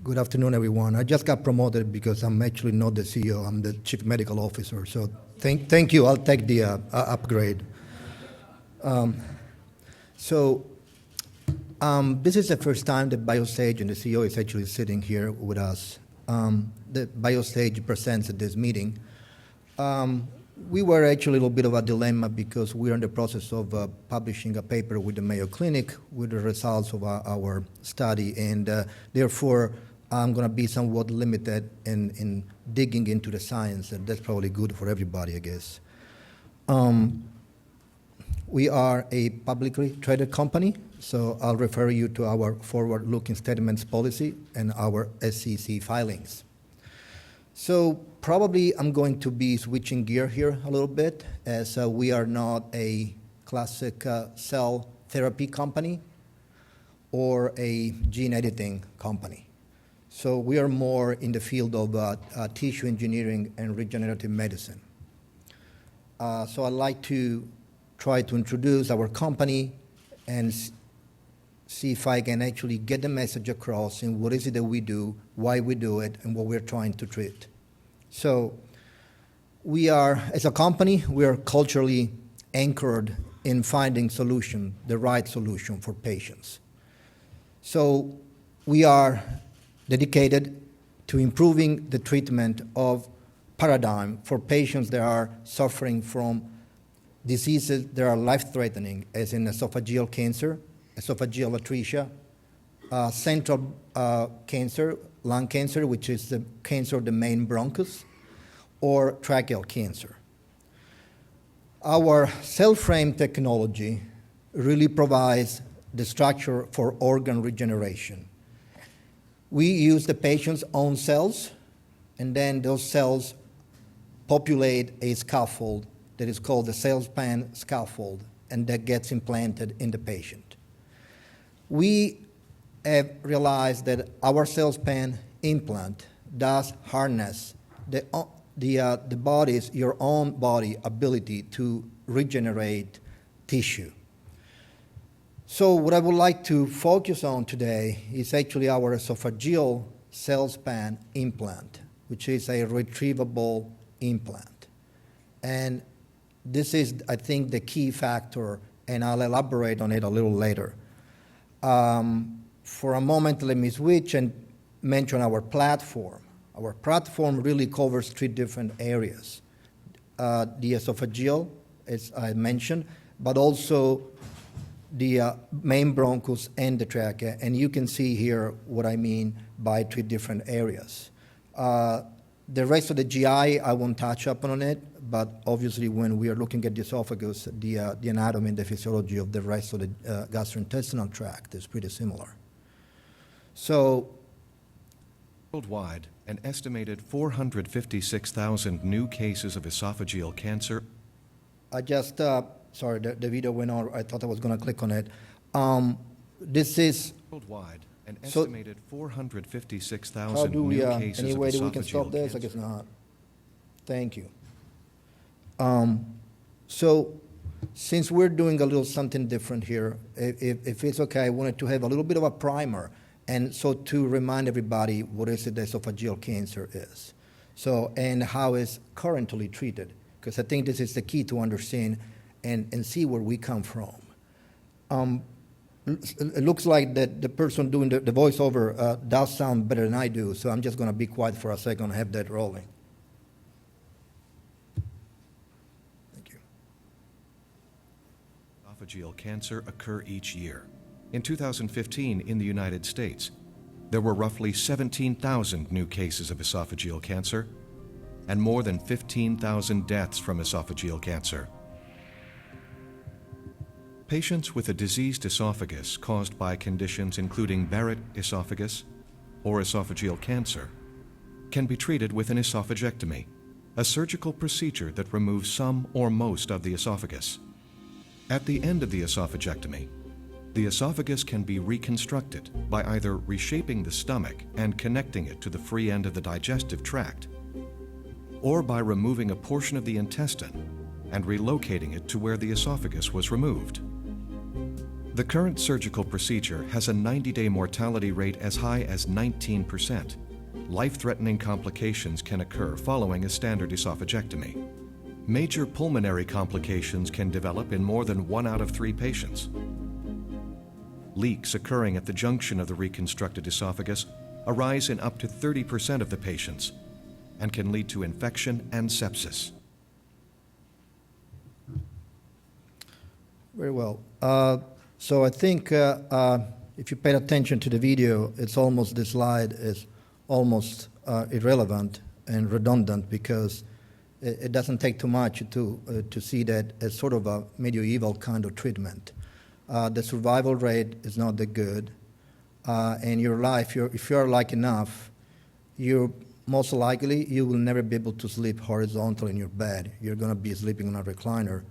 Good afternoon, everyone. I just got promoted because I'm actually not the CEO. I'm the Chief Medical Officer. So thank you. I'll take the upgrade. This is the first time that Biostage and the CEO is actually sitting here with us. The Biostage presents at this meeting. We were actually a little bit of a dilemma because we're in the process of publishing a paper with the Mayo Clinic with the results of our study, and therefore I'm going to be somewhat limited in digging into the science, and that's probably good for everybody, I guess. We are a publicly traded company, so I'll refer you to our forward-looking statements policy and our SEC filings. So probably I'm going to be switching gear here a little bit, as we are not a classic cell therapy company or a gene editing company. So we are more in the field of tissue engineering and regenerative medicine. So I'd like to try to introduce our company and see if I can actually get the message across in what is it that we do, why we do it, and what we're trying to treat. So we are, as a company, we are culturally anchored in finding solution, the right solution for patients. So we are dedicated to improving the treatment of paradigm for patients that are suffering from diseases that are life-threatening, as in esophageal cancer, esophageal atresia, central cancer, lung cancer, which is the cancer of the main bronchus, or tracheal cancer. Our Cellframe technology really provides the structure for organ regeneration. We use the patient's own cells, and then those cells populate a scaffold that is called the Cellframe scaffold, and that gets implanted in the patient. We have realized that our Cellframe implant does harness the body's, your own body ability to regenerate tissue. So what I would like to focus on today is actually our esophageal Cellframe implant, which is a retrievable implant. And this is, I think, the key factor, and I'll elaborate on it a little later. For a moment, let me switch and mention our platform. Our platform really covers three different areas. The esophageal, as I mentioned, but also the main bronchus and the trachea. And you can see here what I mean by three different areas. The rest of the GI, I won't touch up on it, but obviously when we are looking at the esophagus, the anatomy and the physiology of the rest of the gastrointestinal tract is pretty similar. So, worldwide, an estimated 456,000 new cases of esophageal cancer. I just, sorry, the video went on. I thought I was going to click on it. This is worldwide. An estimated 456,000 new cases any way of that we can stop esophageal this? cancer. I guess not. Thank you. So since we're doing a little something different here, if it's okay, I wanted to have a little bit of a primer, and so to remind everybody what is it that esophageal cancer is, so and how it's currently treated, because I think this is the key to understand and see where we come from. It looks like that the person doing the voiceover does sound better than I do, so I'm just going to be quiet for a second and have that rolling. Thank you. Esophageal cancer occur each year. In 2015, in the United States, there were roughly 17,000 new cases of esophageal cancer and more than 15,000 deaths from esophageal cancer. Patients with a diseased esophagus caused by conditions including Barrett esophagus or esophageal cancer can be treated with an esophagectomy, a surgical procedure that removes some or most of the esophagus. At the end of the esophagectomy, the esophagus can be reconstructed by either reshaping the stomach and connecting it to the free end of the digestive tract, or by removing a portion of the intestine and relocating it to where the esophagus was removed. The current surgical procedure has a 90-day mortality rate as high as 19%. Life-threatening complications can occur following a standard esophagectomy. Major pulmonary complications can develop in more than 1 out of 3 patients. Leaks occurring at the junction of the reconstructed esophagus arise in up to 30% of the patients and can lead to infection and sepsis. Very well. So I think if you paid attention to the video, it's almost, this slide is almost irrelevant and redundant, because it doesn't take too much to see that as sort of a medieval kind of treatment. The survival rate is not that good. And your life, if you're lucky enough, you're most likely you will never be able to sleep horizontal in your bed. You're going to be sleeping on a recliner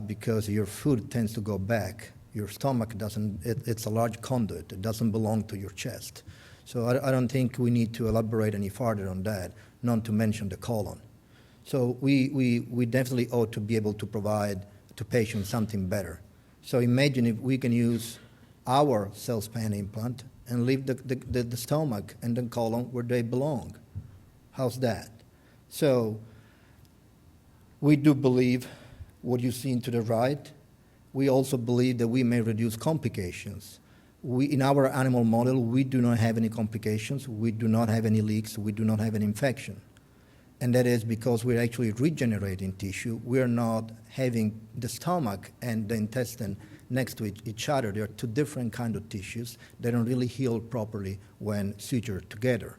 because your food tends to go back. Your stomach doesn't, it's a large conduit. It doesn't belong to your chest. So I don't think we need to elaborate any further on that, not to mention the colon. So we definitely ought to be able to provide to patients something better. So imagine if we can use our Cellframe implant and leave the stomach and the colon where they belong. How's that? So we do believe what you see to the right. We also believe that we may reduce complications. In our animal model, we do not have any complications. We do not have any leaks. We do not have an infection. And that is because we're actually regenerating tissue. We're not having the stomach and the intestine next to each other. They are two different kinds of tissues. They don't really heal properly when sutured together.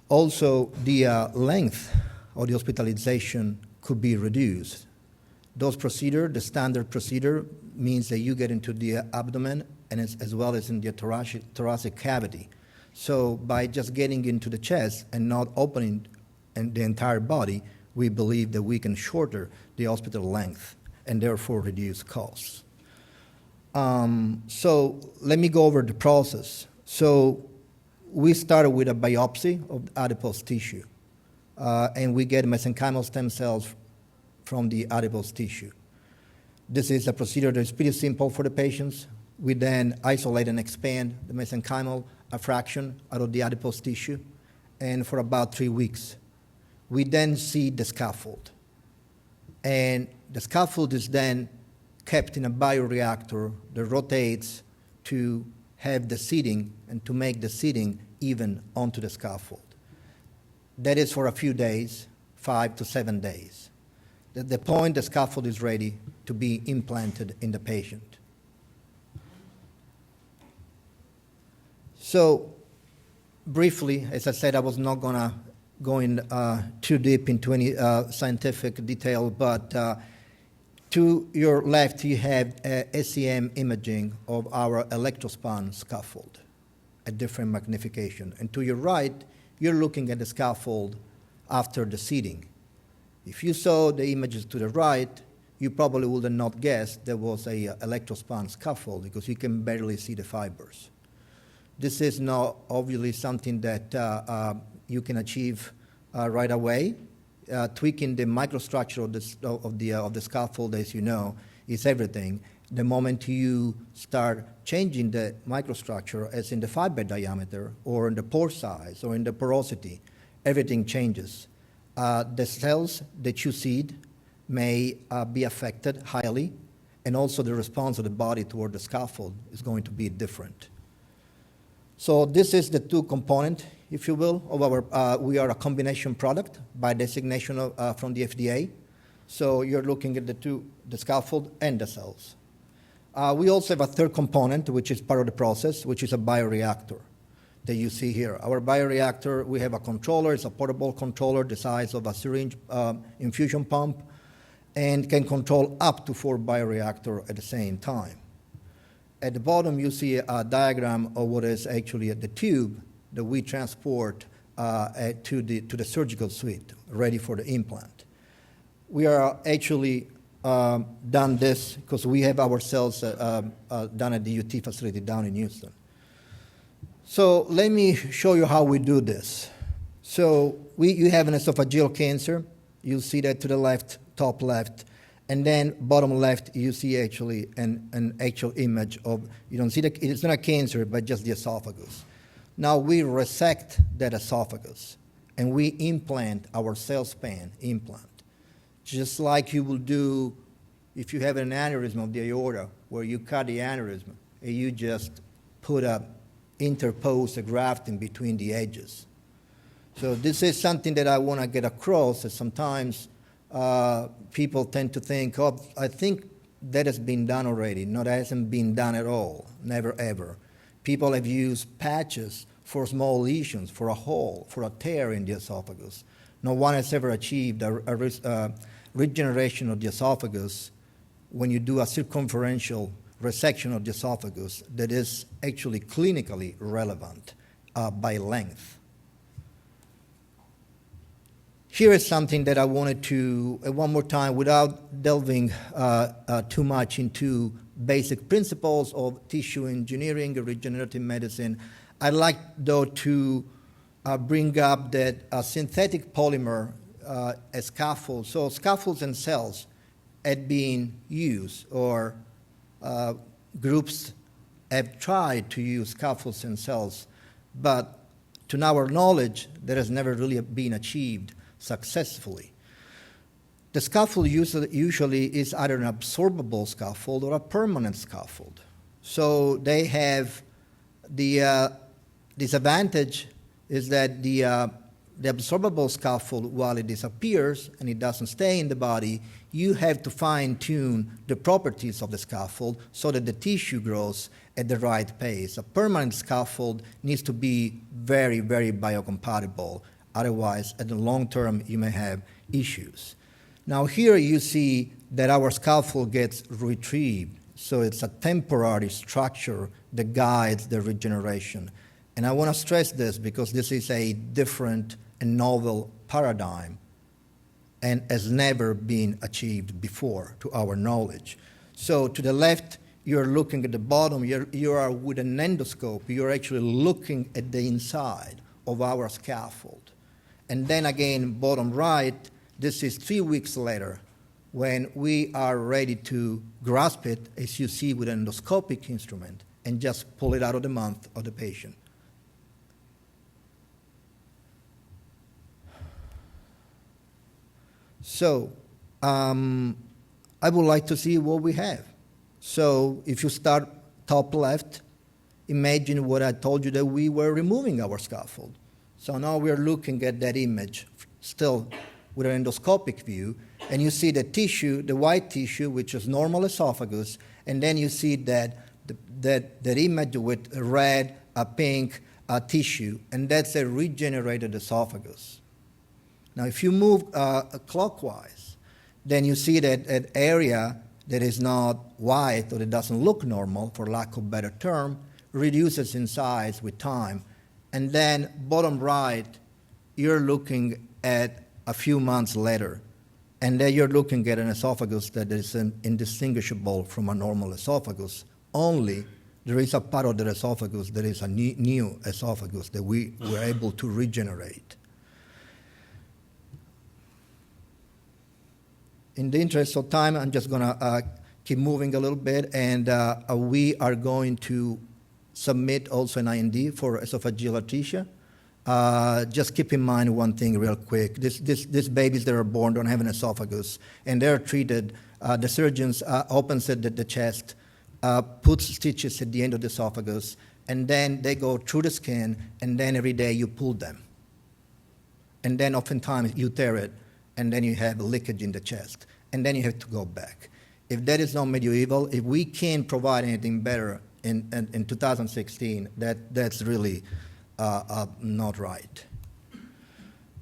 Also, the length of the hospitalization could be reduced. Those procedures, the standard procedure, means that you get into the abdomen and as well as in the thoracic cavity. So by just getting into the chest and not opening the entire body, we believe that we can shorten the hospital length and therefore reduce costs. So let me go over the process. So we started with a biopsy of adipose tissue, and we get mesenchymal stem cells from the adipose tissue. This is a procedure that is pretty simple for the patients. We then isolate and expand the mesenchymal fraction out of the adipose tissue, and for about 3 weeks. We then see the scaffold. And the scaffold is then kept in a bioreactor that rotates to have the seating and to make the seating even onto the scaffold. That is for a few days, 5 to 7 days. At the point the scaffold is ready to be implanted in the patient. So briefly, as I said, I was not going to go in too deep into any scientific detail, but to your left you have SEM imaging of our electrospan scaffold at different magnification. And to your right, you're looking at the scaffold after the seating. If you saw the images to the right, you probably would have not guessed there was a electrospan scaffold because you can barely see the fibers. This is not obviously something that you can achieve right away. Tweaking the microstructure of the scaffold, as you know, is everything. The moment you start changing the microstructure, as in the fiber diameter, or in the pore size, or in the porosity, everything changes. The cells that you seed may be affected highly, and also the response of the body toward the scaffold is going to be different. So this is the two component, if you will, of our, we are a combination product by designation from the FDA. So you're looking at the scaffold and the cells. We also have a third component, which is part of the process, which is a bioreactor that you see here. Our bioreactor, we have a controller. It's a portable controller the size of a syringe infusion pump, and can control up to 4 bioreactors at the same time. At the bottom, you see a diagram of what is actually the tube that we transport to the surgical suite, ready for the implant. We are actually done this because we have our cells done at the UT facility down in Houston. So let me show you how we do this. So you have an esophageal cancer. You see that to the left, top left. And then bottom left, you see actually an actual image of, you don't see it's not a cancer, but just the esophagus. Now we resect that esophagus and we implant our Cellframe implant, just like you will do if you have an aneurysm of the aorta, where you cut the aneurysm and you just put interpose a grafting between the edges. So this is something that I want to get across, that sometimes people tend to think, oh, I think that has been done already. No, that hasn't been done at all, never ever. People have used patches for small lesions, for a hole, for a tear in the esophagus. No one has ever achieved a regeneration of the esophagus when you do a circumferential resection of the esophagus that is actually clinically relevant by length. Here is something that I wanted to, one more time, without delving too much into basic principles of tissue engineering or regenerative medicine, I'd like, though, to bring up that a synthetic polymer, a scaffold, so scaffolds and cells had been used, or groups have tried to use scaffolds and cells, but to our knowledge, that has never really been achieved successfully. The scaffold usually is either an absorbable scaffold or a permanent scaffold. So they have the disadvantage is that the absorbable scaffold, while it disappears and it doesn't stay in the body, you have to fine-tune the properties of the scaffold so that the tissue grows at the right pace. A permanent scaffold needs to be very, very biocompatible. Otherwise, at the long term, you may have issues. Now here you see that our scaffold gets retrieved. So it's a temporary structure that guides the regeneration. And I want to stress this because this is a different and novel paradigm and has never been achieved before, to our knowledge. So to the left, you're looking at the bottom. You are with an endoscope. You're actually looking at the inside of our scaffold. And then again, bottom right, this is 3 weeks later when we are ready to grasp it, as you see, with an endoscopic instrument and just pull it out of the mouth of the patient. So I would like to see what we have. So if you start top left, imagine what I told you, that we were removing our scaffold. So now we're looking at that image, still with an endoscopic view, and you see the tissue, the white tissue, which is normal esophagus, and then you see that image with a red, a pink tissue, and that's a regenerated esophagus. Now, if you move clockwise, then you see that an area that is not white or that doesn't look normal, for lack of a better term, reduces in size with time. And then bottom right, you're looking at a few months later, and then you're looking at an esophagus that is indistinguishable from a normal esophagus. Only there is a part of the esophagus that is a new esophagus that we were able to regenerate. In the interest of time, I'm just going to keep moving a little bit, and we are going to submit also an IND for esophageal atresia. Just keep in mind one thing real quick. These babies that are born don't have an esophagus, and they're treated. The surgeons opens the chest, puts stitches at the end of the esophagus, and then they go through the skin, and then every day you pull them. And then oftentimes you tear it, and then you have leakage in the chest, and then you have to go back. If that is not medieval, if we can't provide anything better in 2016, that's really not right.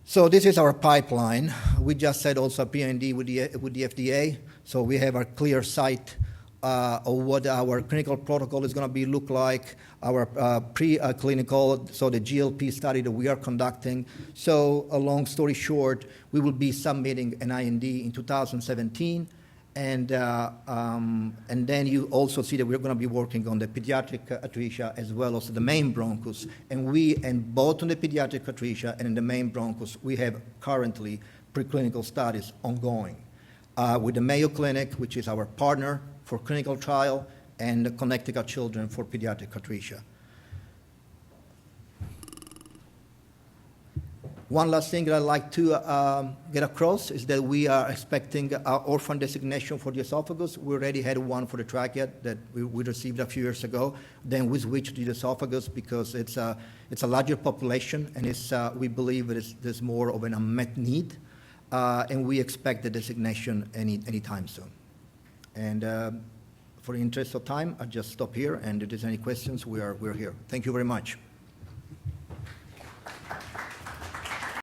So this is our pipeline. We just said also a PND with the FDA, so we have a clear sight of what our clinical protocol is going to look like, our pre-clinical, so the GLP study that we are conducting. So a long story short, we will be submitting an IND in 2017, and then you also see that we're going to be working on the pediatric atresia as well as the main bronchus. And both on the pediatric atresia and in the main bronchus, we have currently preclinical studies ongoing. with the Mayo Clinic, which is our partner for clinical trial, and the Connecticut Children for pediatric atresia. One last thing that I'd like to get across is that we are expecting our orphan designation for the esophagus. We already had one for the trachea that we received a few years ago. Then we switched to the esophagus because it's a larger population, and we believe there's more of an unmet need, and we expect the designation anytime soon. And for the interest of time, I'll just stop here, and if there's any questions, we're here. Thank you very much.